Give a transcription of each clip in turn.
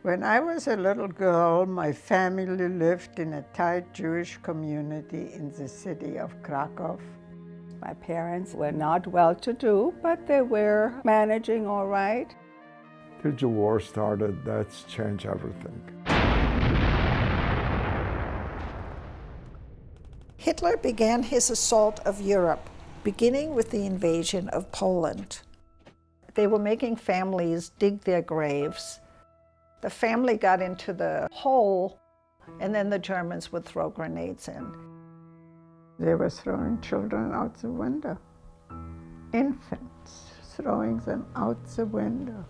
When I was a little girl, my family lived in a tight Jewish community in the city of Krakow. My parents were not well-to-do, but they were managing all right. Till the war started, that's changed everything. Hitler began his assault of Europe, beginning with the invasion of Poland. They were making families dig their graves. The family got into the hole, and then the Germans would throw grenades in. They were throwing children out the window. Infants, throwing them out the window.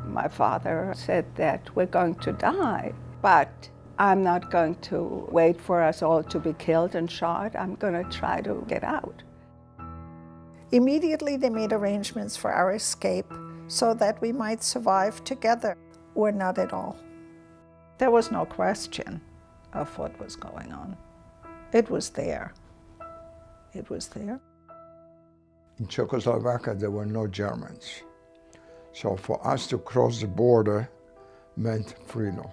My father said that we're going to die, but I'm not going to wait for us all to be killed and shot. I'm going to try to get out. Immediately they made arrangements for our escape so that we might survive together, or not at all. There was no question of what was going on. It was there. It was there. In Czechoslovakia, there were no Germans. So for us to cross the border meant freedom.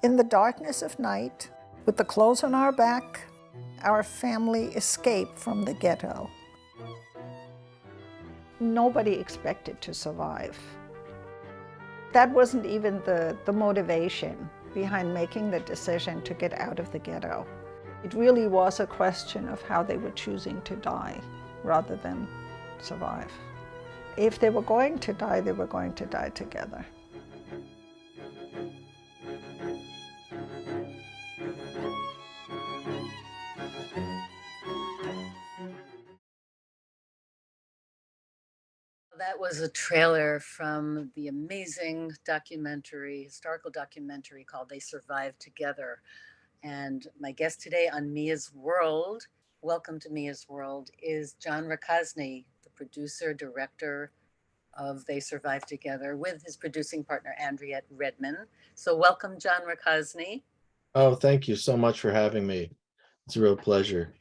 In the darkness of night, with the clothes on our back, our family escaped from the ghetto. Nobody expected to survive. That wasn't even the motivation behind making the decision to get out of the ghetto. It really was a question of how they were choosing to die rather than survive. If they were going to die, they were going to die together. That was a trailer from the amazing historical documentary called They Survived Together. And my guest today on Mia's World, welcome to Mia's World, is John Rokosny, the producer, director of They Survived Together, with his producing partner, Andriette Redman. So welcome, John Rokosny. Oh, thank you so much for having me. It's a real pleasure.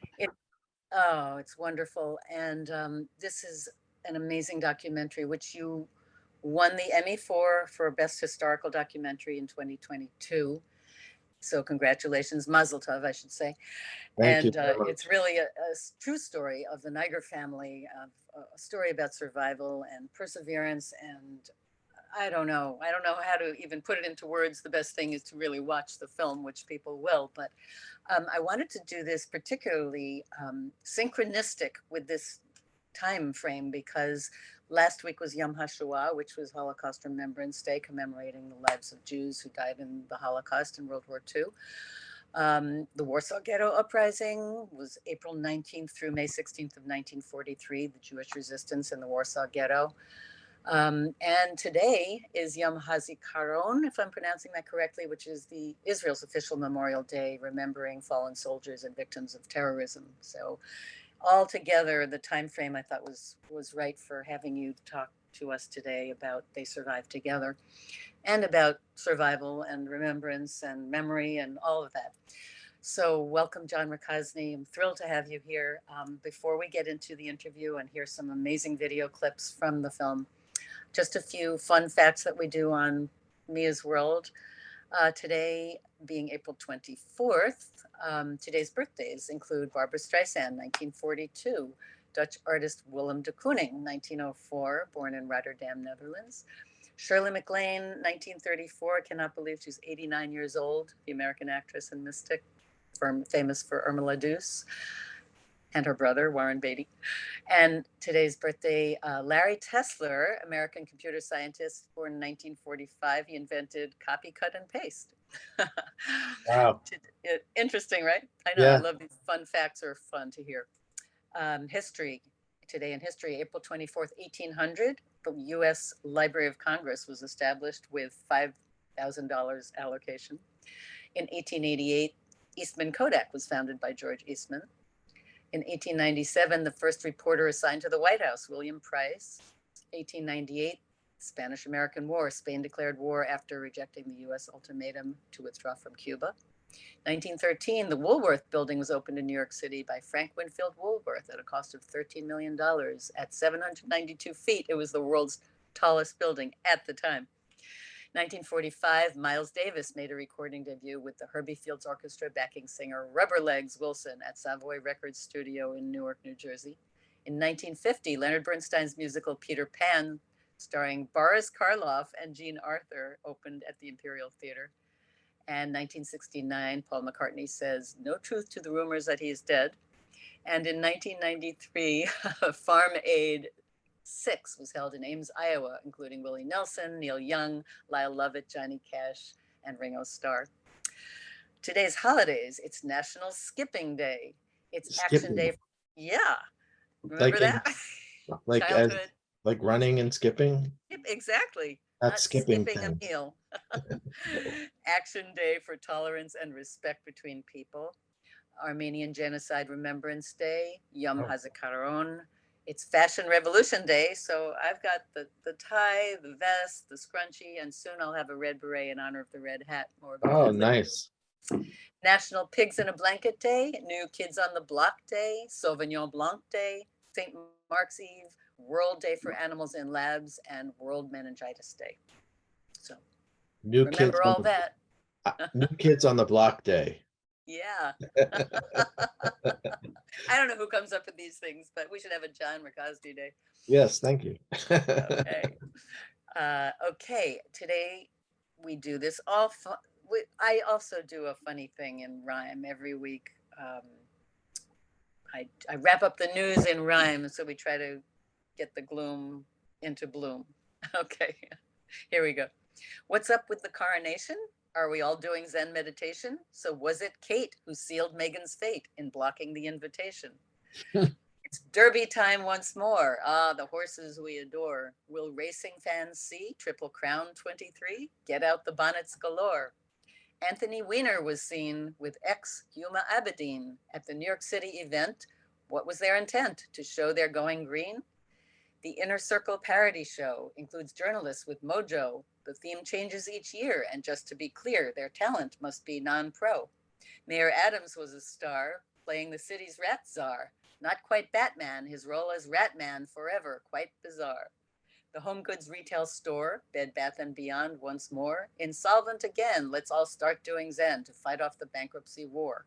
It's wonderful. And this is an amazing documentary, which you won the Emmy for Best Historical Documentary in 2022. So congratulations, Mazel Tov, I should say. Thank you. It's really a true story of the Niger family, a story about survival and perseverance. And I don't know how to even put it into words. The best thing is to really watch the film, which people will. But I wanted to do this particularly synchronistic with this time frame because last week was Yom HaShoah, which was Holocaust Remembrance Day, commemorating the lives of Jews who died in the Holocaust in World War II. The Warsaw Ghetto Uprising was April 19th through May 16th of 1943, the Jewish resistance in the Warsaw Ghetto. And today is Yom HaZikaron, if I'm pronouncing that correctly, which is Israel's official Memorial Day, remembering fallen soldiers and victims of terrorism. So altogether, the time frame I thought was right for having you talk to us today about They Survived Together and about survival and remembrance and memory and all of that. So welcome, John Rokosny. I'm thrilled to have you here. Before we get into the interview and hear some amazing video clips from the film, just a few fun facts that we do on Mia's World. Today being April 24th, today's birthdays include Barbra Streisand, 1942, Dutch artist Willem de Kooning, 1904, born in Rotterdam, Netherlands. Shirley MacLaine, 1934, I cannot believe she's 89 years old, the American actress and mystic, famous for Irma la Douce, and her brother, Warren Beatty. And today's birthday, Larry Tesler, American computer scientist, born in 1945. He invented copy, cut, and paste. Wow. Interesting, right? I know, Yeah. I love these fun facts are fun to hear. History, today in history, April 24th, 1800, the U.S. Library of Congress was established with $5,000 allocation. In 1888, Eastman Kodak was founded by George Eastman. In 1897, the first reporter assigned to the White House, William Price. 1898, Spanish-American War. Spain declared war after rejecting the U.S. ultimatum to withdraw from Cuba. 1913, the Woolworth Building was opened in New York City by Frank Winfield Woolworth at a cost of $13 million. At 792 feet, it was the world's tallest building at the time. 1945, Miles Davis made a recording debut with the Herbie Fields Orchestra backing singer Rubber Legs Wilson at Savoy Records Studio in Newark, New Jersey. In 1950, Leonard Bernstein's musical Peter Pan, starring Boris Karloff and Jean Arthur, opened at the Imperial Theater. And 1969, Paul McCartney says, "No truth to the rumors that he is dead." And in 1993, Farm Aid 6 was held in Ames, Iowa, including Willie Nelson, Neil Young, Lyle Lovett, Johnny Cash, and Ringo Starr. Today's holidays, it's National Skipping Day. It's Action Day. Skipping, Yeah, like remember that? like as Childhood. like running and skipping. Exactly. That's Not skipping skipping a thing. meal. Action Day for tolerance and respect between people. Armenian Genocide Remembrance Day, Yom Oh, HaZikaron. It's Fashion Revolution Day, so I've got the tie, the vest, the scrunchie, and soon I'll have a red beret in honor of the red hat. More about oh, that later. nice. National Pigs in a Blanket Day, New Kids on the Block Day, Sauvignon Blanc Day, St. Mark's Eve, World Day for Animals in Labs, and World Meningitis Day. So New kids remember on all that. New Kids on the Block Day. Yeah. I don't know who comes up with these things, but we should have a John Rokosny Day. Yes, thank you. Okay. Okay. Today we do this all. I also do a funny thing in rhyme every week. I wrap up the news in rhyme, so we try to get the gloom into bloom. Okay. Here we go. What's up with the coronation? Are we all doing Zen meditation? So was it Kate who sealed Meghan's fate in blocking the invitation? It's Derby time once more. Ah, the horses we adore. Will racing fans see Triple Crown 23? Get out the bonnets galore. Anthony Weiner was seen with ex-Huma Abedin at the New York City event. What was their intent? To show they're going green? The Inner Circle parody show includes journalists with mojo. The theme changes each year, and just to be clear, their talent must be non-pro. Mayor Adams was a star, playing the city's rat czar. Not quite Batman, his role as Ratman forever, quite bizarre. The home goods retail store, Bed Bath & Beyond once more, insolvent again, let's all start doing Zen to fight off the bankruptcy war.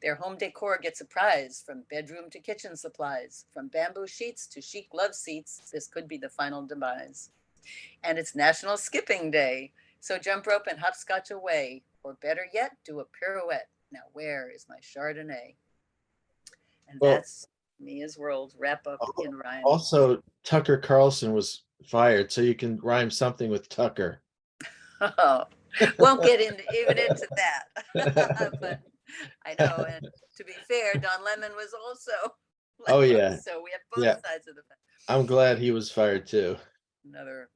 Their home decor gets a prize, from bedroom to kitchen supplies, from bamboo sheets to chic love seats. This could be the final demise. And it's National Skipping Day, so jump rope and hopscotch away, or better yet, do a pirouette. Now where is my Chardonnay? And Well, that's Mia's World wrap up in rhyme. also, Tucker Carlson was fired, so you can rhyme something with Tucker. Oh, won't get even into that. But I know, and to be fair, Don Lemon was also. Oh yeah, So we have both yeah. sides of the fence. I'm glad he was fired too. Another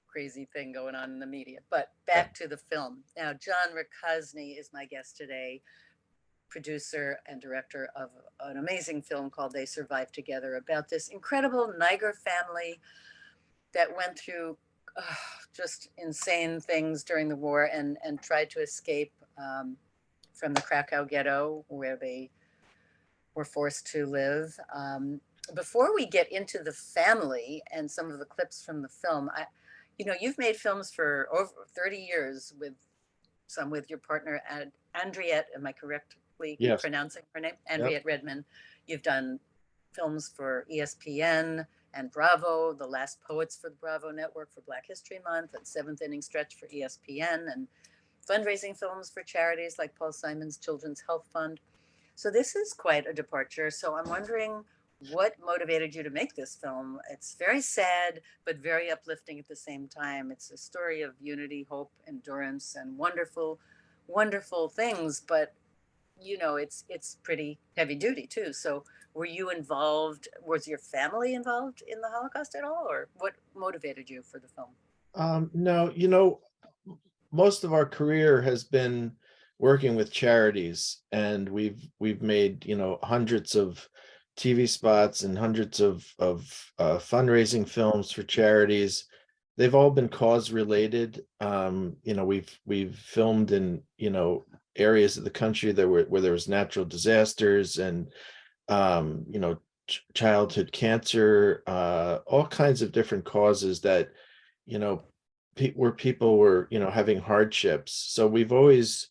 crazy thing going on in the media. But back to the film. Now, John Rokosny is my guest today, producer and director of an amazing film called They Survived Together, about this incredible Niger family that went through just insane things during the war and tried to escape from the Krakow ghetto where they were forced to live. Before we get into the family and some of the clips from the film, you've made films for over 30 years with your partner, Andriette, am I correctly Yes. pronouncing her name? Yep. Andriette Redman. You've done films for ESPN and Bravo, The Last Poets for the Bravo Network for Black History Month, and Seventh Inning Stretch for ESPN, and fundraising films for charities like Paul Simon's Children's Health Fund. So this is quite a departure. So I'm wondering what motivated you to make this film. It's very sad, but very uplifting at the same time. It's a story of unity, hope, endurance, and wonderful, wonderful things. But it's pretty heavy duty too. So were you involved? Was your family involved in the Holocaust at all, or what motivated you for the film? No, most of our career has been working with charities, and we've made hundreds of TV spots and hundreds of fundraising films for charities. They've all been cause related. We've filmed in areas of the country where there was natural disasters and childhood cancer, all kinds of different causes that where people were, having hardships. So we've always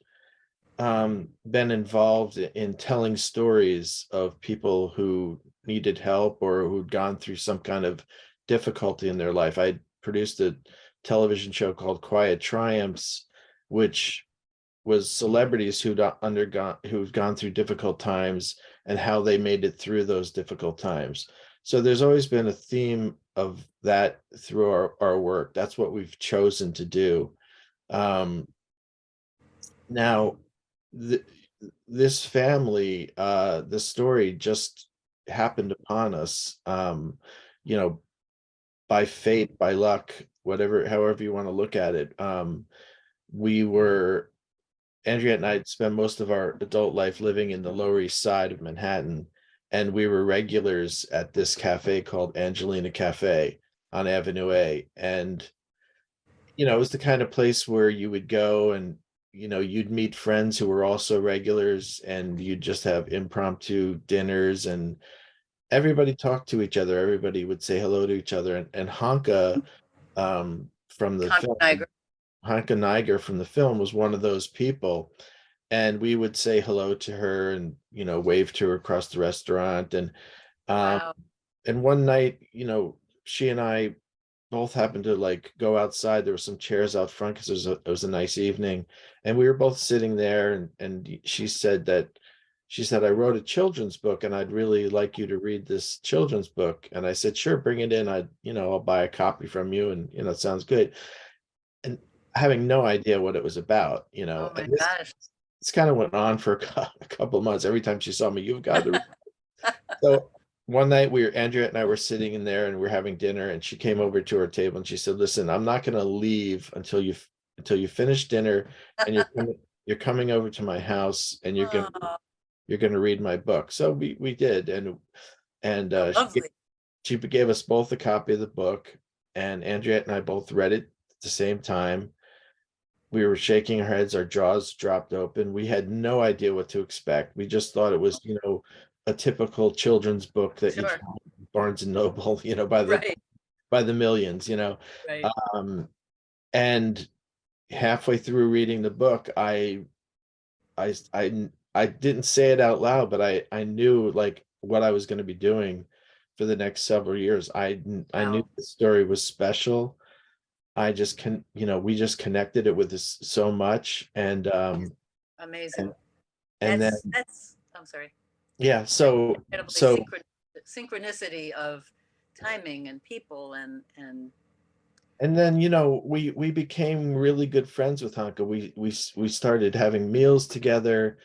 been involved in telling stories of people who needed help or who'd gone through some kind of difficulty in their life. I produced a television show called Quiet Triumphs, which was celebrities who've gone through difficult times and how they made it through those difficult times. So there's always been a theme of that through our work. That's what we've chosen to do. Now, this family, the story just happened upon us, you know, by fate, by luck, however you want to look at it. We were Andrea and I had spent most of our adult life living in the Lower East Side of Manhattan, and we were regulars at this cafe called Angelina Cafe on Avenue A. And, it was the kind of place where you would go and, you'd meet friends who were also regulars, and you'd just have impromptu dinners, and everybody talked to each other. Everybody would say hello to each other. And Hanka, from the Contra film, Niagara. Hanka Niger from the film was one of those people. And we would say hello to her and, wave to her across the restaurant. Um, Wow. and one night, she and I both happened to like go outside. There were some chairs out front because it was a nice evening. And we were both sitting there, and she said, I wrote a children's book and I'd really like you to read this children's book. And I said, sure, bring it in. I'll buy a copy from you, and, it sounds good. And having no idea what it was about, Oh my and this kind of went on for a couple of months. Every time she saw me, you've got to read. So one night Andrea and I were sitting in there and we're having dinner, and she came over to our table and she said, listen, I'm not going to leave until you finish dinner, and you're coming over to my house, and you're going gosh. to read my book. So we did. And Oh, she lovely. she gave us both a copy of the book, and Andrea and I both read it at the same time. We were shaking our heads, our jaws dropped open. We had no idea what to expect. We just thought it was, a typical children's book that you'd Sure. find in Barnes and Noble, by the Right. millions. Right. Um, and halfway through reading the book, I didn't say it out loud, but I knew like what I was going to be doing for the next several years. I knew Wow. the story was special. I just we just connected it with this so much. Amazing. And and then I'm sorry. yeah, That's so incredibly so synchronicity of timing and people and and then we became really good friends with Hanka. We started having meals together,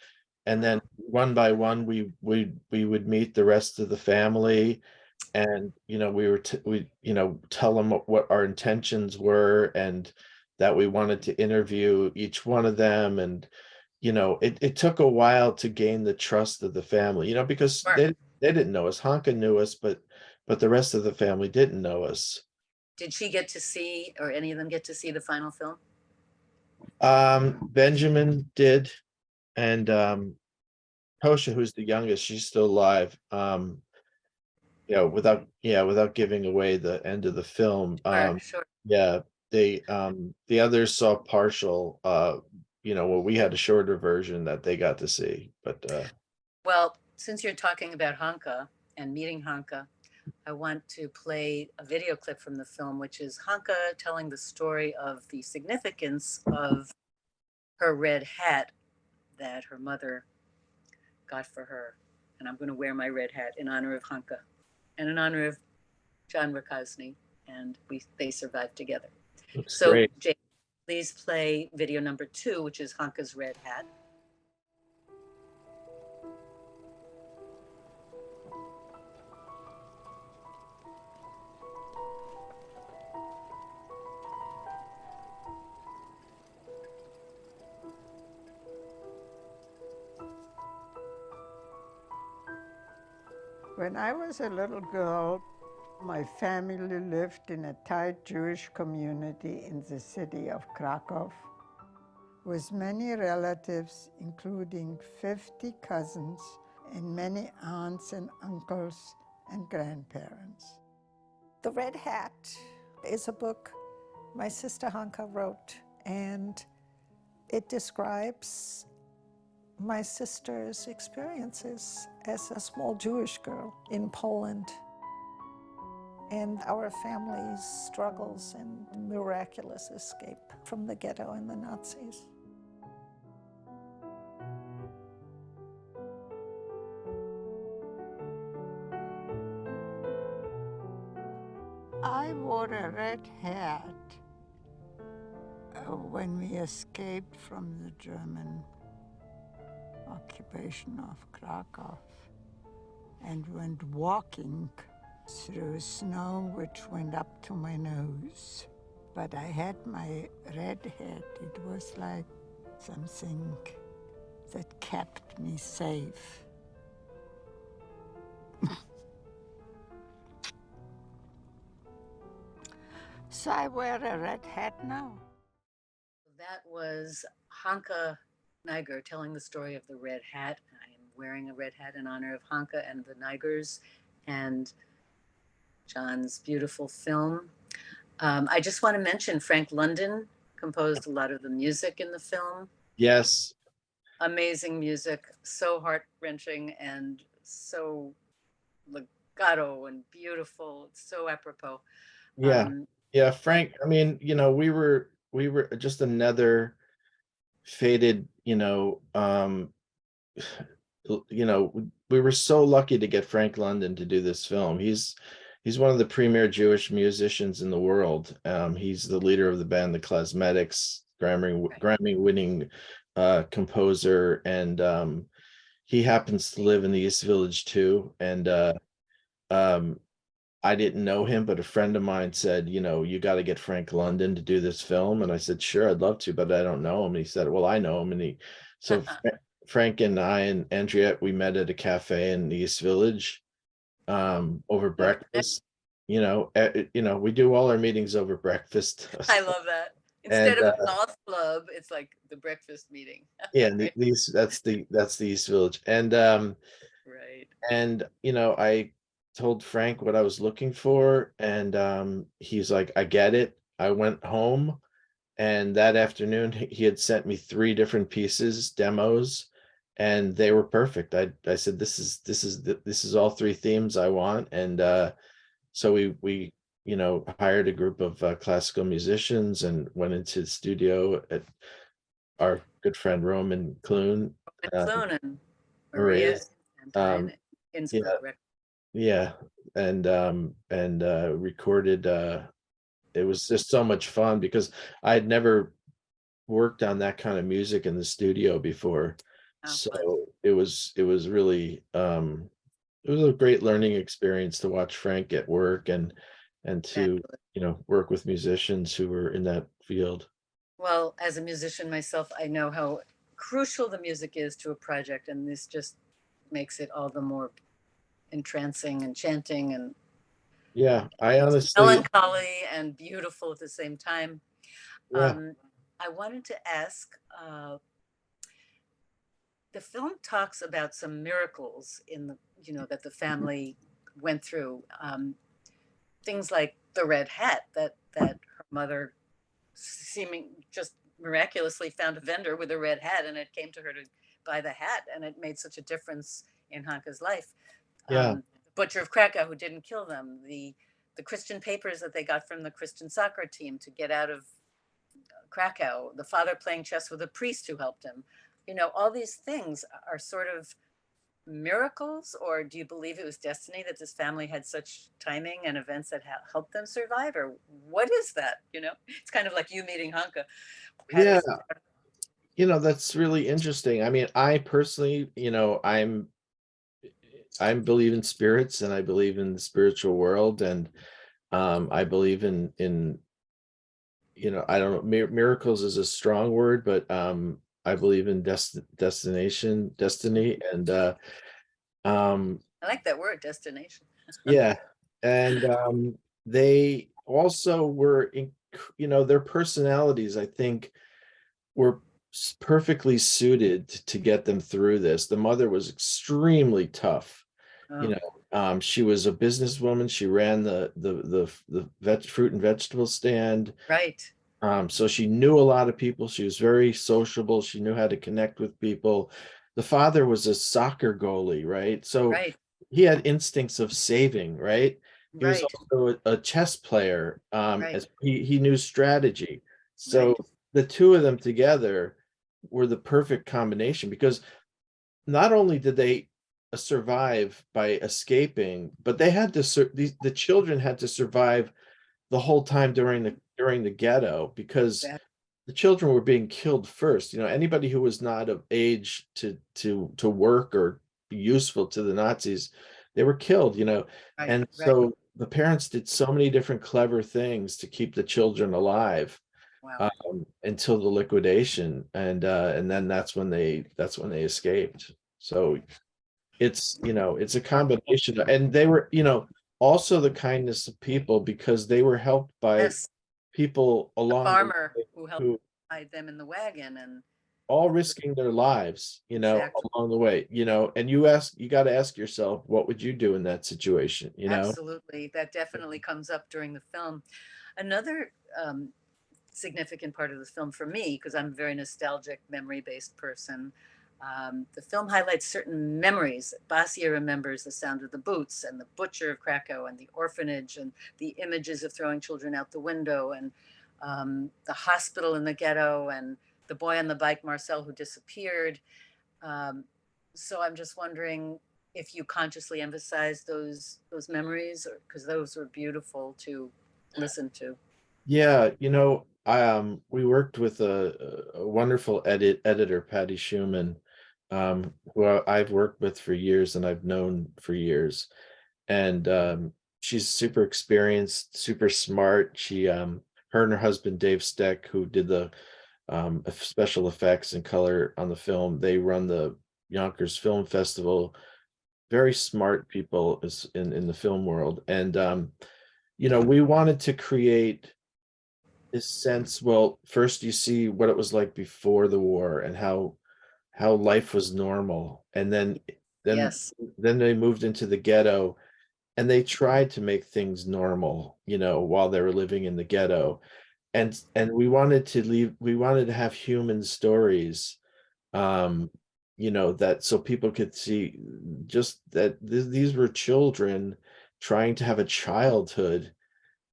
and then wow. one by one we would meet the rest of the family, and we tell them what our intentions were, and that we wanted to interview each one of them. And it took a while to gain the trust of the family, because Sure. they didn't know us. Hanka knew us, but the rest of the family didn't know us. Did she get to see, or any of them get to see the final film? Benjamin did, and Tosha, who's the youngest, she's still alive. Without giving away the end of the film. Sure, sure. Yeah, the others saw partial. Well, we had a shorter version that they got to see, but Well, since you're talking about Hanka and meeting Hanka, I want to play a video clip from the film, which is Hanka telling the story of the significance of her red hat that her mother got for her. And I'm going to wear my red hat in honor of Hanka and in honor of John Rokosny, and they survived together. looks So, great. Jake, please play video number 2, which is Hanka's red hat. When I was a little girl, my family lived in a tight Jewish community in the city of Krakow, with many relatives, including 50 cousins and many aunts and uncles and grandparents. The Red Hat is a book my sister Hanka wrote, and it describes my sister's experiences as a small Jewish girl in Poland and our family's struggles and miraculous escape from the ghetto and the Nazis. I wore a red hat when we escaped from the German occupation of Krakow and went walking through snow which went up to my nose. But I had my red hat. It was like something that kept me safe. So I wear a red hat now. That was Hanka Niger telling the story of the red hat. I am wearing a red hat in honor of Hanka and the Nigers and John's beautiful film. I just want to mention Frank London composed a lot of the music in the film. Yes. Amazing music, so heart-wrenching and so legato and beautiful, so apropos. Yeah. Yeah, Frank, I mean, we were just another fated, we were so lucky to get Frank London to do this film. He's one of the premier Jewish musicians in the world. He's the leader of the band The Cosmetics, Grammy winning composer, and he happens to live in the East Village too. And I didn't know him, but a friend of mine said, you got to get Frank London to do this film. And I said, sure, I'd love to, but I don't know him. And he said, well, I know him. And Frank and I and Andriette, we met at a cafe in the East Village over breakfast. We do all our meetings over breakfast. I love that. And Instead of a golf club, it's like the breakfast meeting. yeah, Right. that's the East Village. And Right. and I told Frank what I was looking for, and he's like, I get it. I went home, and that afternoon he had sent me 3 different pieces, demos, and they were perfect. I said, this is all 3 themes I want. And so we hired a group of classical musicians and went into the studio at our good friend Roman Clune, Clune and Maria Maria. and Innsbruck. Yeah, and recorded. It was just so much fun because I had never worked on that kind of music in the studio before. So it was really it was a great learning experience to watch Frank at work and to work with musicians who were in that field. Well, as a musician myself, I know how crucial the music is to a project, and this just makes it all the more entrancing, enchanting, and I honestly melancholy and beautiful at the same time. Yeah. I wanted to ask, the film talks about some miracles in the, that the family went through. Things like the red hat that her mother seeming just miraculously found a vendor with a red hat, and it came to her to buy the hat, and it made such a difference in Hanka's life. Yeah. The butcher of Krakow who didn't kill them, the Christian papers that they got from the Christian soccer team to get out of Krakow, the father playing chess with a priest who helped him. All these things are sort of miracles, or do you believe it was destiny that this family had such timing and events that helped them survive, or what is that? It's kind of like you meeting Hanka. Yeah, that's really interesting. I mean, I personally, I believe in spirits, and I believe in the spiritual world, and I believe in I don't know, miracles is a strong word, but I believe in destiny, and I like that word, destination. yeah, and they also were their personalities, I think, were perfectly suited to get them through this. The mother was extremely tough, You Oh, know, she was a businesswoman. She ran the fruit and vegetable stand. right, So she knew a lot of people. She was very sociable. She knew how to connect with people. The father was a soccer goalie, right? So right, he had instincts of saving, right? He was right, also a chess player. right, As he knew strategy. So right. the two of them together were the perfect combination because not only did they survive by escaping, but they had to the children had to survive the whole time during the ghetto because That, the children were being killed first. You know, anybody who was not of age to work or be useful to the Nazis, they were killed, you know. right, And right. so the parents did so many different clever things to keep the children alive Wow. until the liquidation, and then that's when they escaped. So it's, you know, it's a combination, and they were, you know, also the kindness of people because they were helped by Yes, people the along the farmer way who helped who hide them in the wagon and all risking their lives, you know, exactly. along the way, you know, and you got to ask yourself, what would you do in that situation, you know? Absolutely. That definitely comes up during the film. Another significant part of the film for me, because I'm a very nostalgic, memory based person. The film highlights certain memories. Basia remembers the sound of the boots and the butcher of Krakow and the orphanage and the images of throwing children out the window and the hospital in the ghetto and the boy on the bike, Marcel, who disappeared. Um, so I'm just wondering if you consciously emphasize those memories, because those were beautiful to listen to. Yeah, you know, we worked with a wonderful editor, Patty Schumann, who I've worked with for years and I've known for years. And she's super experienced, super smart. Her and her husband Dave Steck, who did the special effects and color on the film, they run the Yonkers Film Festival. Very smart people is in the film world, and you know, we wanted to create this sense. Well, first you see what it was like before the war and how life was normal, and then Yes, then they moved into the ghetto and they tried to make things normal, you know, while they were living in the ghetto. And we wanted to have human stories, um, you know, that so people could see just that these were children trying to have a childhood,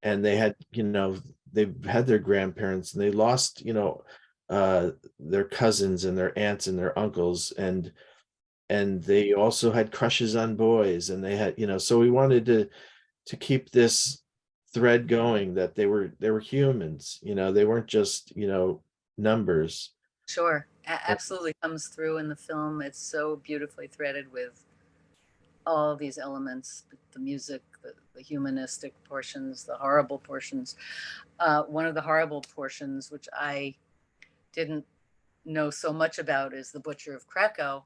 and they had, you know, they had their grandparents and they lost, you know, their cousins and their aunts and their uncles, and they also had crushes on boys, and they had, you know, so we wanted to keep this thread going that they were humans, you know, they weren't just, you know, numbers. sure. Absolutely comes through in the film. It's so beautifully threaded with all these elements, the music, the humanistic portions, the horrible portions. One of the horrible portions, which I didn't know so much about, is the Butcher of Krakow.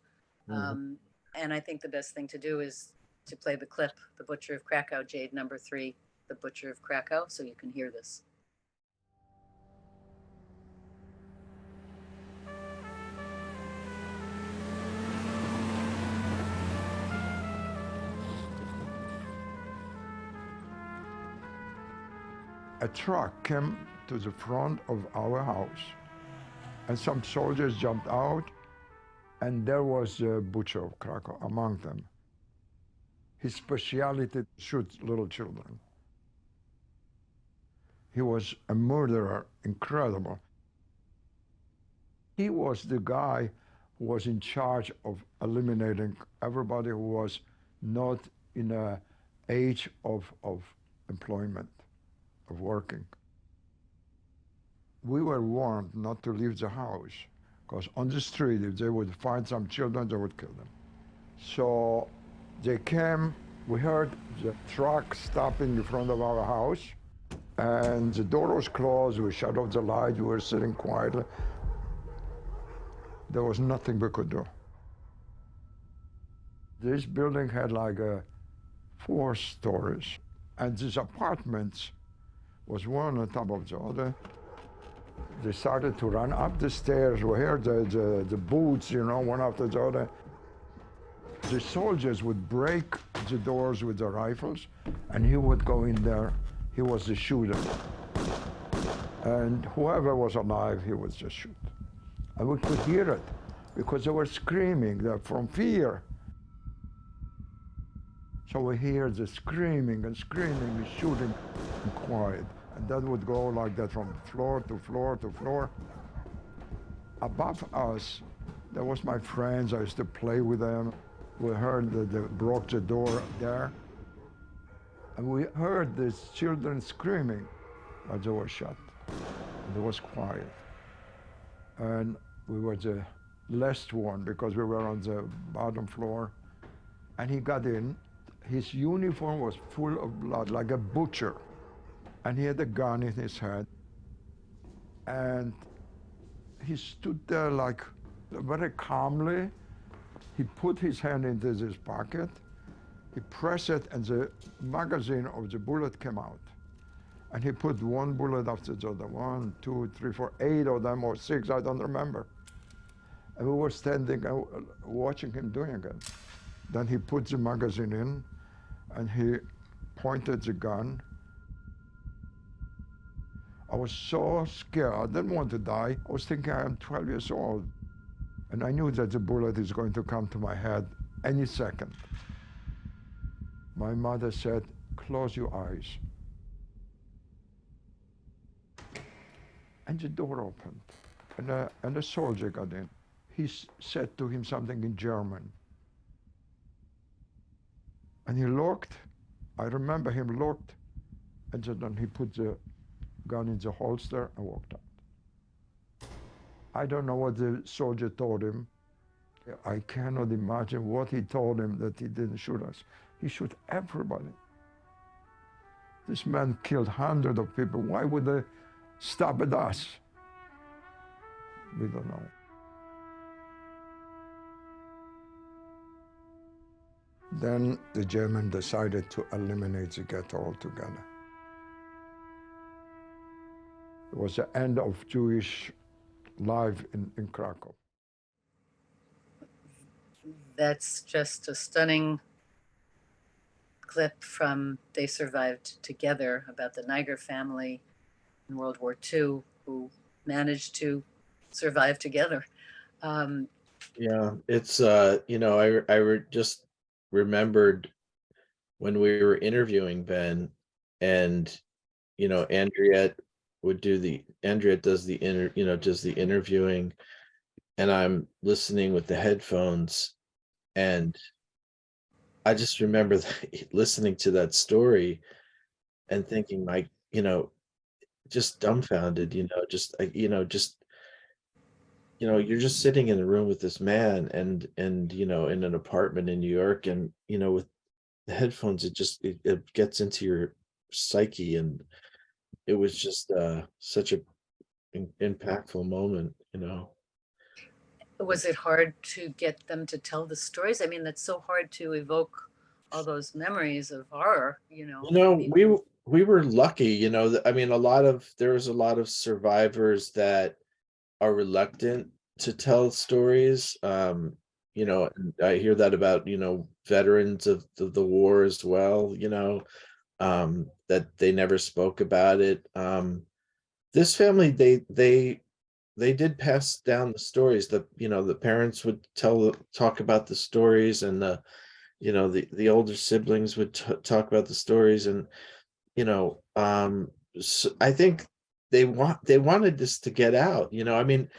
Mhm. Um, and I think the best thing to do is to play the clip, The Butcher of Krakow, Jade #3, The Butcher of Krakow, so you can hear this. A truck came to the front of our house, and some soldiers jumped out, and there was the butcher of Krakow among them. His specialty shoot little children. He was a murderer, incredible. He was the guy who was in charge of eliminating everybody who was not in a age of employment, of working. We were warned not to leave the house, because on the street, if they would find some children, they would kill them. So they came, we heard the truck stopping in front of our house, and the door was closed, we shut off the light, we were sitting quietly. There was nothing we could do. This building had like 4 stories, and these apartments was one on top of the other. They started to run up the stairs. We heard the boots, you know, one after the other. The soldiers would break the doors with the rifles, and he would go in there. He was the shooter. And whoever was alive, he would just shoot. And we could hear it because they were screaming from fear. So we hear the screaming and screaming and shooting and quiet. And that would go like that from floor to floor to floor. Above us, there was my friends. I used to play with them. We heard that they broke the door there. And we heard these children screaming, but they were shut. And it was quiet. And we were the last one because we were on the bottom floor. And he got in. His uniform was full of blood, like a butcher. And he had a gun in his hand. And he stood there like very calmly. He put his hand into his pocket. He pressed it, and the magazine of the bullet came out. And he put one bullet after the other, 1, 2, 3, 4, 8 of them, or 6, I don't remember. And we were standing and watching him doing it. Then he put the magazine in, and he pointed the gun. I was so scared. I didn't want to die. I was thinking I am 12 years old. And I knew that the bullet is going to come to my head any second. My mother said, "Close your eyes." And the door opened, and a soldier got in. He said to him something in German. And he looked. I remember him looked, and then he put the gun in the holster and walked out. I don't know what the soldier told him. I cannot imagine what he told him that he didn't shoot us. He shot everybody. This man killed hundreds of people. Why would they stop at us? We don't know. Then the German decided to eliminate the ghetto altogether. It was the end of Jewish life in Krakow. That's just a stunning clip from They Survived Together about the Niger family in World War II who managed to survive together. Yeah, it's just remembered when we were interviewing Ben, and Andriette does the interviewing, and I'm listening with the headphones, and I just remember listening to that story and thinking, like, just dumbfounded, you're just sitting in a room with this man, and in an apartment in New York, and with the headphones, it gets into your psyche, and it was just such a impactful moment. Was it hard to get them to tell the stories? I mean, that's so hard to evoke all those memories of horror, maybe. We were lucky, I mean, there was a lot of survivors that are reluctant to tell stories. And I hear that about, veterans of the war as well, that they never spoke about it. This family, they did pass down the stories. The parents would talk about the stories, and the older siblings would talk about the stories, and so I think they wanted this to get out. I mean,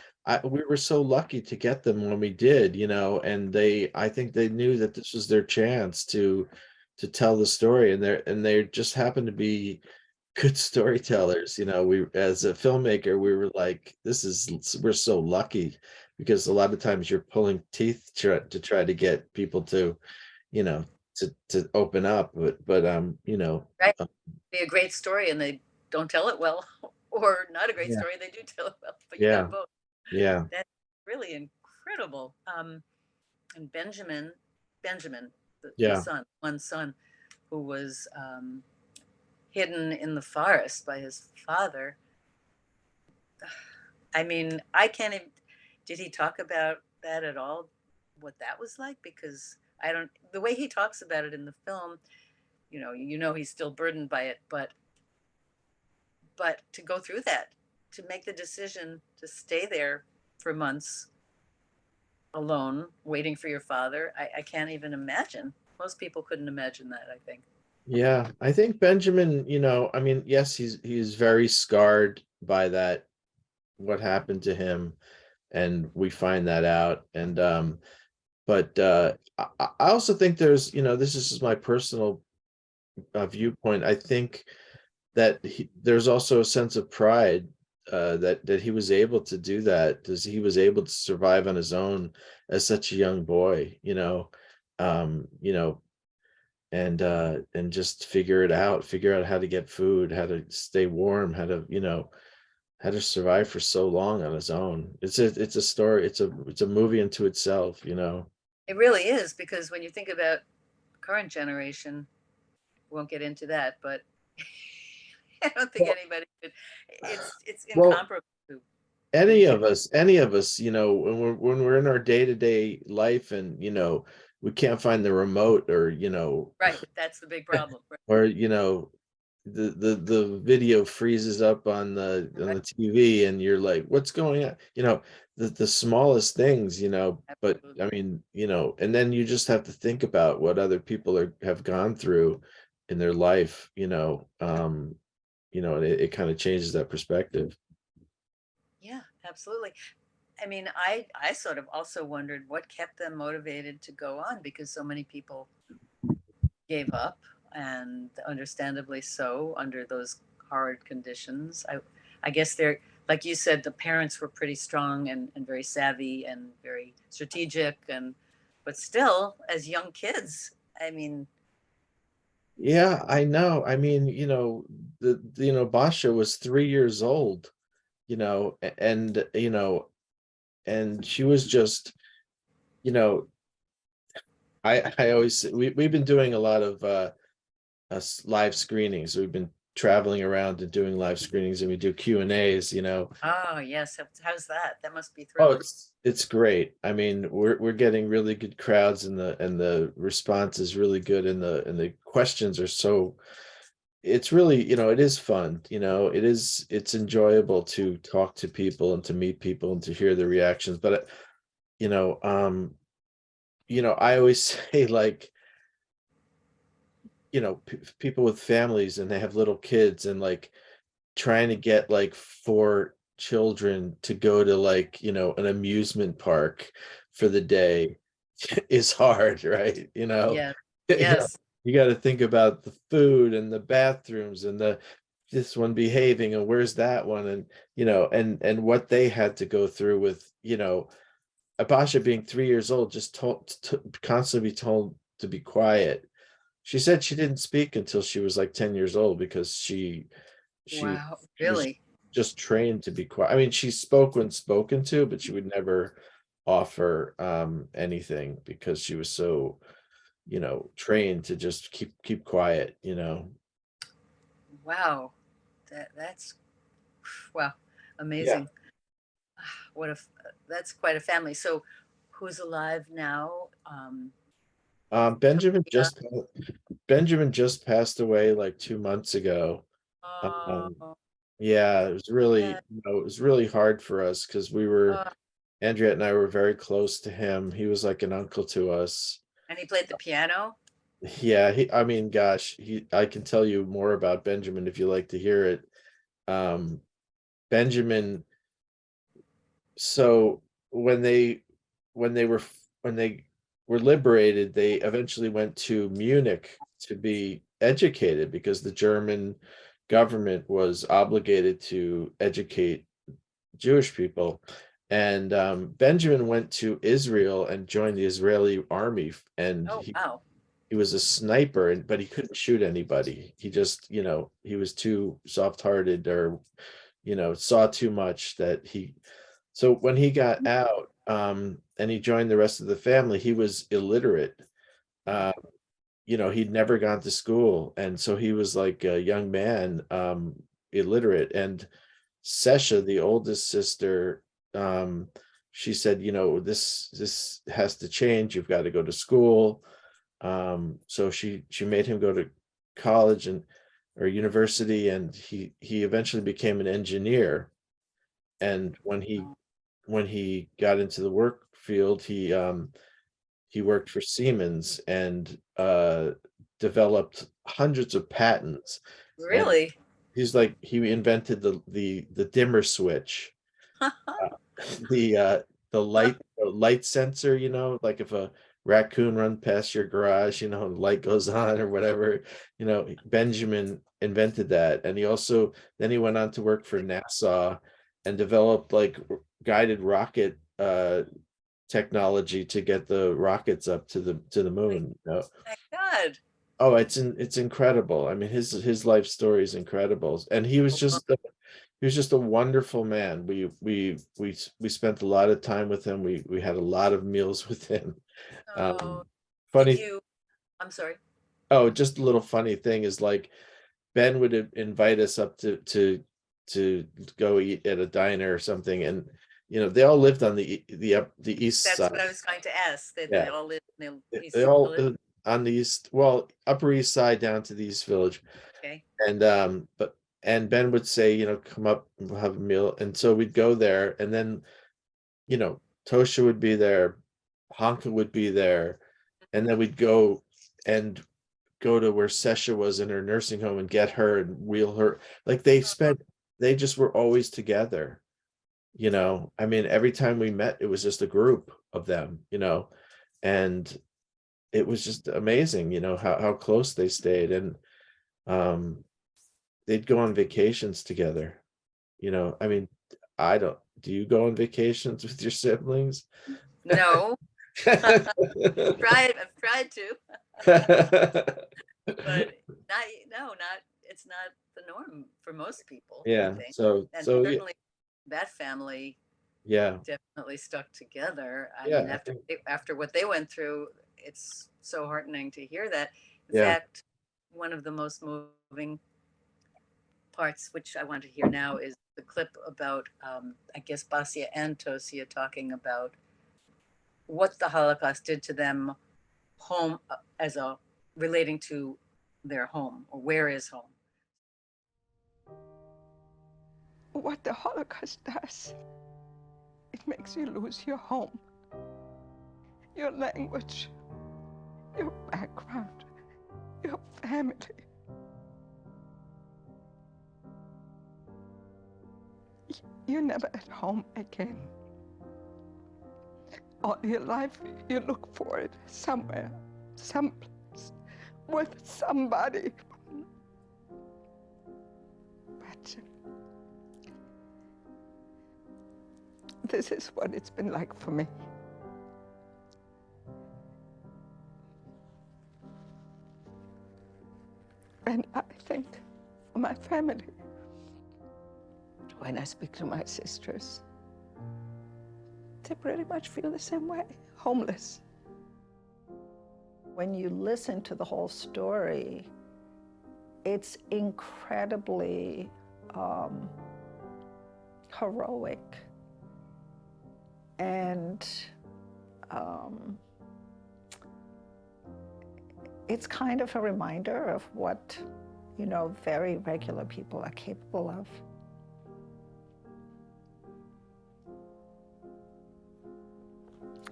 we were so lucky to get them when we did, and I think they knew that this was their chance to tell the story, and they just happened to be good storytellers. We, as a filmmaker, we were like, we're so lucky, because a lot of times you're pulling teeth to try to get people to, you know, to open up, but Right. Be a great story and they don't tell it well, or not a great yeah, story, they do tell it well, but you yeah, got both. yeah, That's really incredible. And Benjamin, the yeah, son, one son, who was hidden in the forest by his father. I mean, I can't even, did he talk about that at all? What that was like? Because I don't, the way he talks about it in the film, he's still burdened by it, but to go through that, to make the decision to stay there for months alone, waiting for your father, I can't even imagine. Most people couldn't imagine that, I think. Yeah, I think Benjamin, I mean, yes, he's very scarred by that, what happened to him, and we find that out. And but I also think there's, this is just my personal viewpoint. I think that there's also a sense of pride, that he was able to do that, because he was able to survive on his own as such a young boy, um, you know, and just figure out how to get food, how to stay warm, how to survive for so long on his own. It's a story, it's a movie into itself. It really is, because when you think about current generation, we won't get into that, but I don't think Well, anybody could. It's well, incomparable to when any you think. of us, when we're in our day-to-day life, and we can't find the remote, or Right, that's the big problem. Right, or the video freezes up on the right, TV, and you're like, what's going on? The smallest things, but I absolutely. mean, and then you just have to think about what other people have gone through in their life, and it kind of changes that perspective. Yeah, absolutely. I mean, I sort of also wondered what kept them motivated to go on, because so many people gave up, and understandably so, under those hard conditions. I guess they're, like you said, the parents were pretty strong and very savvy and very strategic, but still, as young kids, I mean, Yeah, I know. I mean, Basha was 3 years old, and she was just, you know, I always we've been doing a lot of live screenings. We've been traveling around and doing live screenings, and we do Q&As. oh yes, how's that? That must be Oh, thrilling. it's great. I mean, we're getting really good crowds, and the response is really good, and the questions are so, it's really, it is fun. It's enjoyable to talk to people and to meet people and to hear the reactions. But you know, um, I always say, like, people with families, and they have little kids, and like trying to get like four children to go to, like, an amusement park for the day is hard, right? Yeah, you know, yes. you got to think about the food and the bathrooms and this one behaving, and where's that one, and and what they had to go through with, Abasha being 3 years old, just told constantly be told to be quiet. She said she didn't speak until she was like 10 years old, because she Wow, she was really? just trained to be quiet. I mean, she spoke when spoken to, but she would never offer anything, because she was so, trained to just keep quiet. Wow, that's wow, Yeah. amazing. What if that's quite a family. So, who's alive now? Um, Who- Benjamin Yeah. just Benjamin just passed away like 2 months ago. Um, Oh, yeah, yeah. it was really hard for us, because Oh, Andrea and I were very close to him. He was like an uncle to us. and he played the piano. Yeah, I mean, gosh, I can tell you more about Benjamin if you like to hear it. Um, Benjamin, so when they were liberated, they eventually went to Munich to be educated, because the German government was obligated to educate Jewish people. And Benjamin went to Israel and joined the Israeli army, and Oh, he wow. he was a sniper, but he couldn't shoot anybody. He just, he was too soft-hearted, or saw too much, that he so when he got out, and he joined the rest of the family, he was illiterate. uh he'd never gone to school, and so he was like a young man, illiterate. And Sesha, the oldest sister, um she said, this has to change. You've got to go to school. So she made him go to college or university, and he eventually became an engineer. And when he got into the work field, he worked for Siemens and developed hundreds of patents. And Really? he invented the dimmer switch, the light sensor, like if a raccoon run past your garage, the light goes on or whatever. Benjamin invented that. And then he went on to work for NASA and developed like guided rocket technology to get the rockets up to the moon. My God. Oh, it's incredible. I mean, his life story is incredible. And he was just a wonderful man. We spent a lot of time with him. We had a lot of meals with him. Oh, did Funny. you? I'm sorry. Oh, just a little funny thing is, like, Ben would invite us up to go eat at a diner or something, and they all lived on the east That's side. what I was going to ask. That Yeah, they all live in the they East all Village. on the east, well, Upper East Side down to the East Village. Okay. And Ben would say, come up and we'll have a meal. And so we'd go there, and then, Tosha would be there, Honka would be there, and then we'd and go to where Sesha was in her nursing home and get her and wheel her. Like, they just were always together. I mean, every time we met, it was just a group of them, and it was just amazing, how close they stayed. And um they'd go on vacations together. I mean, I don't, do you go on vacations with your siblings? No, I've tried to, but not. No, not. It's not the norm for most people, I Yeah, think, and so yeah, certainly that family yeah, definitely stuck together. I yeah, mean, I think, after what they went through, it's so heartening to hear that. In yeah. fact, one of the most moving parts, which I want to hear now, is the clip about, I guess, Basia and Tosia talking about what the Holocaust did to them home, as a relating to their home, or where is home. What the Holocaust does, it makes you lose your home, your language, your background, your family. You're never at home again. All your life, you look for it somewhere, someplace, with somebody. But this is what it's been like for me. And I think for my family, when I speak to my sisters, they pretty much feel the same way, homeless. When you listen to the whole story, it's incredibly heroic. And it's kind of a reminder of what, very regular people are capable of.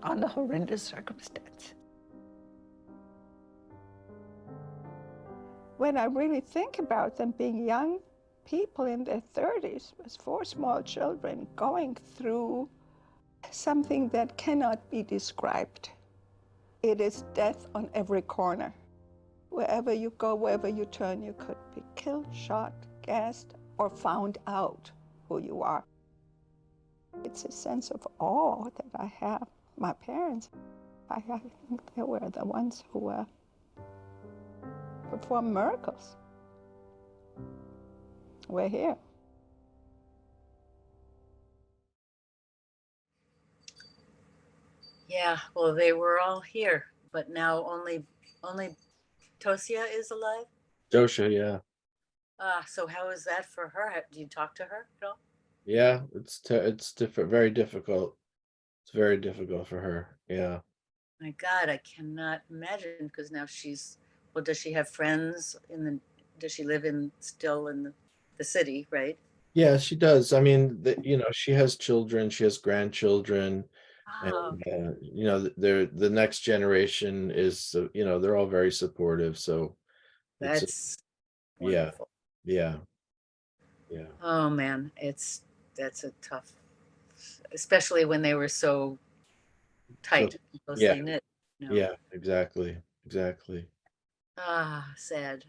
Under horrendous circumstances. When I really think about them being young people in their 30s with 4 small children going through something that cannot be described. It is death on every corner. Wherever you go, wherever you turn, you could be killed, shot, gassed, or found out who you are. It's a sense of awe that I have. My parents, I think they were the ones who performed miracles. We're here. Yeah, well, they were all here, but now only Tosia is alive. Josha, yeah. So how is that for her? Do you talk to her at all? Yeah, it's different, very difficult. It's very difficult for her. Yeah. My God, I cannot imagine because now she's, well, does she have friends in the, does she live in, still in the city, right? Yeah, she does. I mean, she has children, she has grandchildren, and Oh, they're the next generation is, they're all very supportive. So it's that's yeah, wonderful. yeah, yeah. Oh man, that's a tough, especially when they were so So tight, yeah, closely knit. No, yeah, exactly, exactly. sad,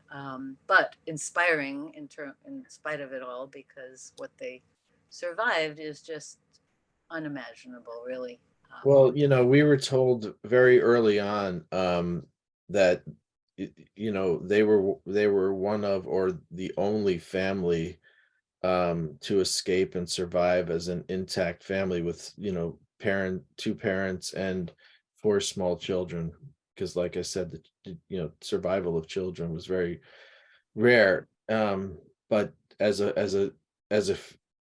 but inspiring in spite of it all, because what they survived is just unimaginable, really. Well, we were told very early on that they were one of or the only family to escape and survive as an intact family with two parents and four small children, because like I said, the survival of children was very rare. But as a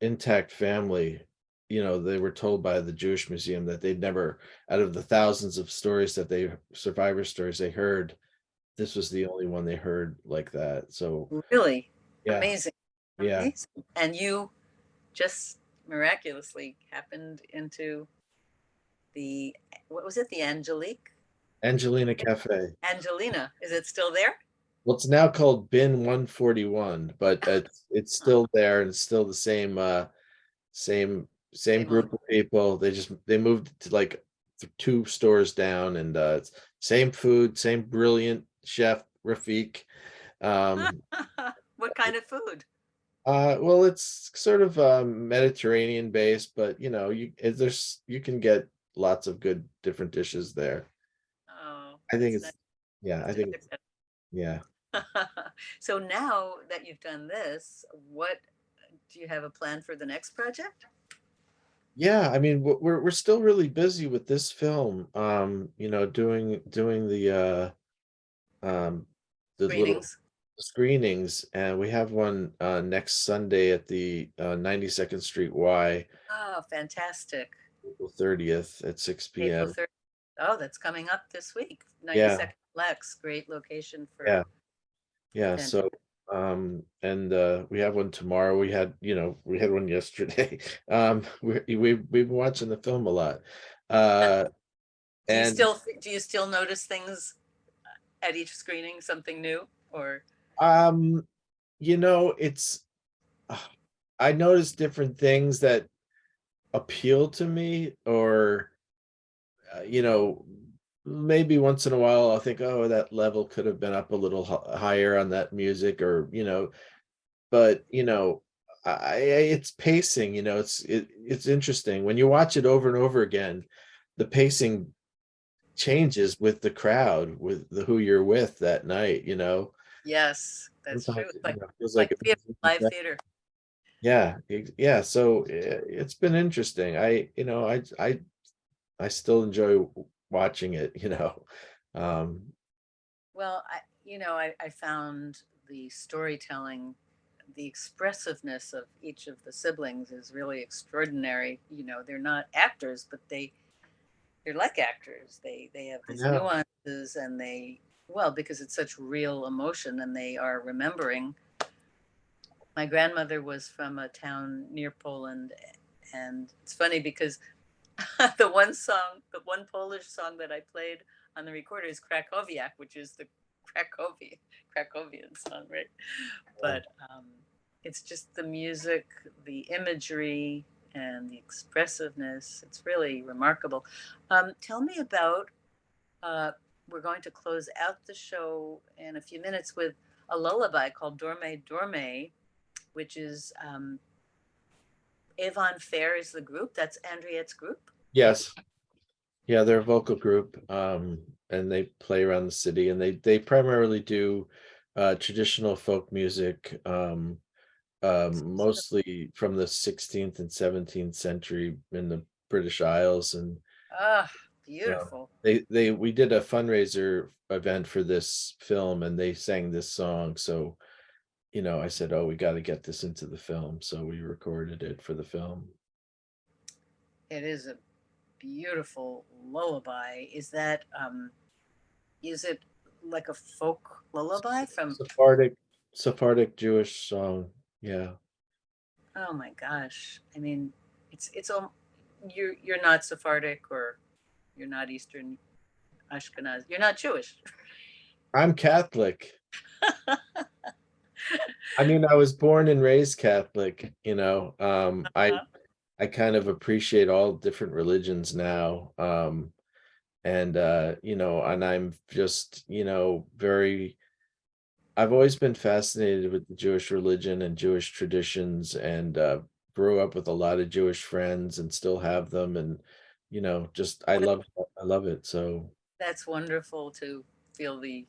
intact family, they were told by the Jewish Museum that they'd never, out of the thousands of stories that they survivor stories they heard, this was the only one they heard like that. So Really yeah, amazing, yeah. amazing. And you just miraculously happened into the, what was it, the Angelique? Angelina Cafe. Angelina, is it still there? Well, it's now called Bin 141, but it's still there and it's still the same Same owner. group of people. They moved to like two stores down, and it's same food, same brilliant chef Rafik. Um, What kind of food? well, it's sort of Mediterranean based, but you can get lots of good different dishes there. Oh, I think that's nice. it's yeah, Have I to think check it's yeah. that. So now that you've done this, what do you have a plan for the next project? Yeah, I mean, we're still really busy with this film. Doing the little Screenings. screenings, and we have one next Sunday at the 92nd Street Y, Oh, fantastic. April 30th at 6 April p.m. 3rd. Oh, that's coming up this week. Yeah, 92nd Lex, great location for yeah, yeah. So, fantastic. and we have one tomorrow. We had one yesterday. We've been watching the film a lot. Uh, and Do you still notice things at each screening, something new or? um, it's I noticed different things that appeal to me, or maybe once in a while I'll think, oh, that level could have been up a little higher on that music, or but it's pacing. It's interesting when you watch it over and over again. The pacing changes with the crowd, with the who you're with that night. Yes, that's true. Sometimes It's like it feels like like theater, live theater. yeah, yeah. So it's been interesting. I still enjoy watching it. Um, Well, I found the storytelling, the expressiveness of each of the siblings is really extraordinary. They're not actors, but they're like actors. They have I these know. nuances, and well, because it's such real emotion, and they are remembering. My grandmother was from a town near Poland, and it's funny because the one Polish song that I played on the recorder is Krakowiak, which is the Krakowian song, right? But it's just the music, the imagery, and the expressiveness. It's really remarkable. Tell me about. Uh, we're going to close out the show in a few minutes with a lullaby called Dorme Dorme, which is Avon Fair is the group. That's Andriette's group. Yes. Yeah, they're a vocal group, and they play around the city, and they primarily do traditional folk music, mostly from the 16th and 17th century in the British Isles. And Ah, uh, beautiful. we did a fundraiser event for this film, and they sang this song. So I said, oh, we got to get this into the film, so we recorded it for the film. It is a beautiful lullaby. Is it like a folk lullaby from, Sephardic Jewish song. Yeah. oh my gosh. I mean, it's all, you're not Sephardic, or you're not Eastern Ashkenaz. You're not Jewish. I'm Catholic. I mean, I was born and raised Catholic, you know. I kind of appreciate all different religions now. And you know, and I'm just, you know, very I've always been fascinated with the Jewish religion and Jewish traditions, and grew up with a lot of Jewish friends and still have them, and you know, just I love it. So That's wonderful to feel the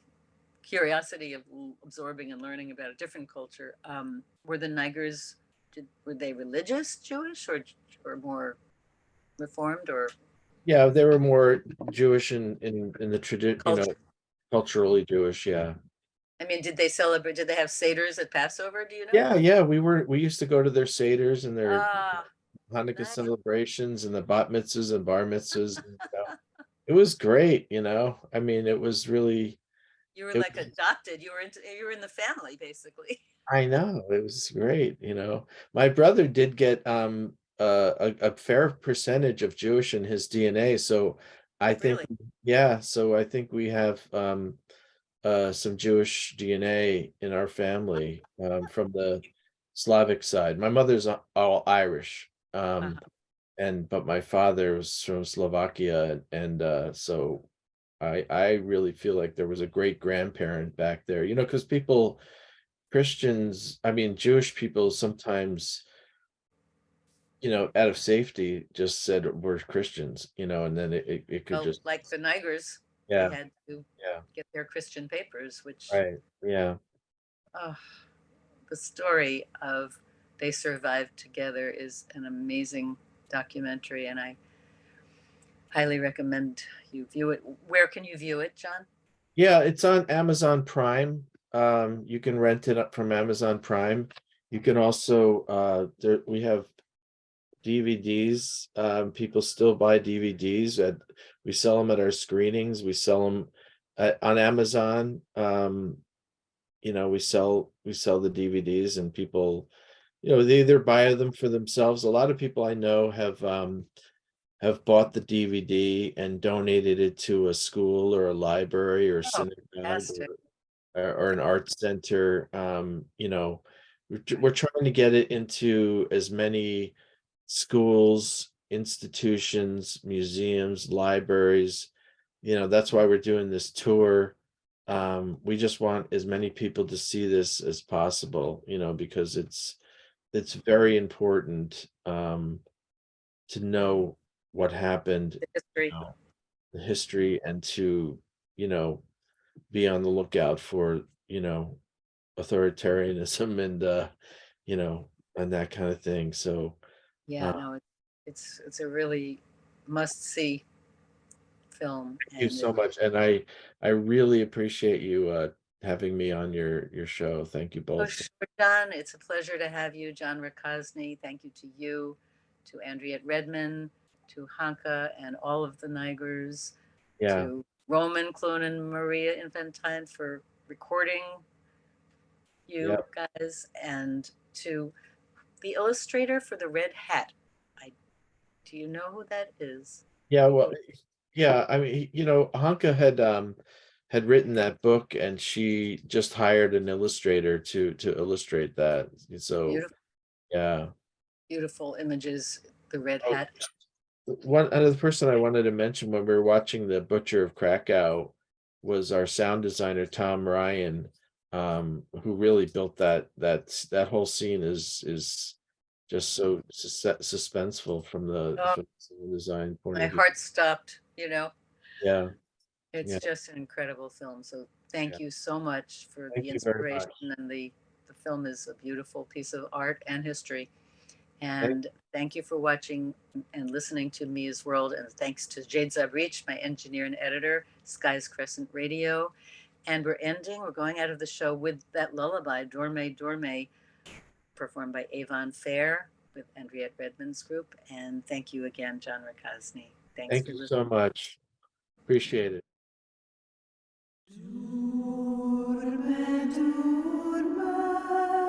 curiosity of absorbing and learning about a different culture. Were the Nigers, were they religious Jewish, or more reformed, or yeah, they were more Jewish in the tradition, you know, culture? culturally Jewish. Yeah. I mean, did they celebrate? Did they have seders at Passover? Do you know? Yeah, yeah, we used to go to their seders and their Ah, Hanukkah nice. celebrations and the bat mitzvahs and bar mitzvahs. And, you know, it was great, you know. I mean, it was really You were it like was adopted. You were in the family basically. I know, it was great, you know. My brother did get a fair percentage of Jewish in his DNA, so I think Really? yeah, so I think we have some Jewish DNA in our family from the Slavic side. My mother's all Irish, Uh-huh. and but my father was from Slovakia, and so I really feel like there was a great grandparent back there, you know, because people Christians, I mean Jewish people sometimes, you know, out of safety just said we're Christians, you know, and then it could Well, just like the Nigers, they yeah, had to yeah, get their Christian papers, which, right, yeah. oh, the story of They Survived Together is an amazing documentary, and I highly recommend you view it. Where can you view it, John? Yeah, it's on Amazon Prime. You can rent it up from Amazon Prime. You can also there we have DVDs. People still buy DVDs at we sell them at our screenings. We sell them on Amazon. You know, we sell the DVDs and people, you know, they either buy them for themselves. A lot of people I know have bought the DVD and donated it to a school or a library or Oh, synagogue fantastic. or an arts center. You know, we're trying to get it into as many schools, institutions, museums, libraries. You know, that's why we're doing this tour. We just want as many people to see this as possible, you know, because it's very important to know what happened, The you history. know, the history, and to, you know, be on the lookout for, you know, authoritarianism and you know, and that kind of thing. So Yeah, uh, no, it's a really must see film, thank you and so much. And I really appreciate you having me on your show. Thank you oh, both. sure, John. It's a pleasure to have you, John Rokosny. Thank you to you, to Andriette Redman, to Hanka and all of the Nigers, Yeah. to Roman Clune and Maria Infantine for recording Yeah. you guys, and to the illustrator for the red hat. I Do you know who that is? Yeah, well, Who? yeah, I mean, you know, Hanka had written that book and she just hired an illustrator to illustrate that. So, Beautiful, yeah. beautiful images. The red Oh, hat. one other person I wanted to mention when we were watching The Butcher of Krakow was our sound designer Tom Ryan, who really built that whole scene is just so suspenseful Oh, from the sound design point my of view. heart stopped. Yeah, It's yeah, just an incredible film. So yeah. thank you so much for Thank the you very inspiration, much. and the film is a beautiful piece of art and history. Thank, And thank you for watching and listening to Mia's World. And thanks to Jade Zabrich, my engineer and editor, Skies Crescent Radio. And we're going out of the show with that lullaby, Dorme Dorme, performed by Avon Fair with Andriette Redmond's group. And thank you again, John Rokosny. Thanks Thank for you listening. so much. Appreciate it. Durme, durme.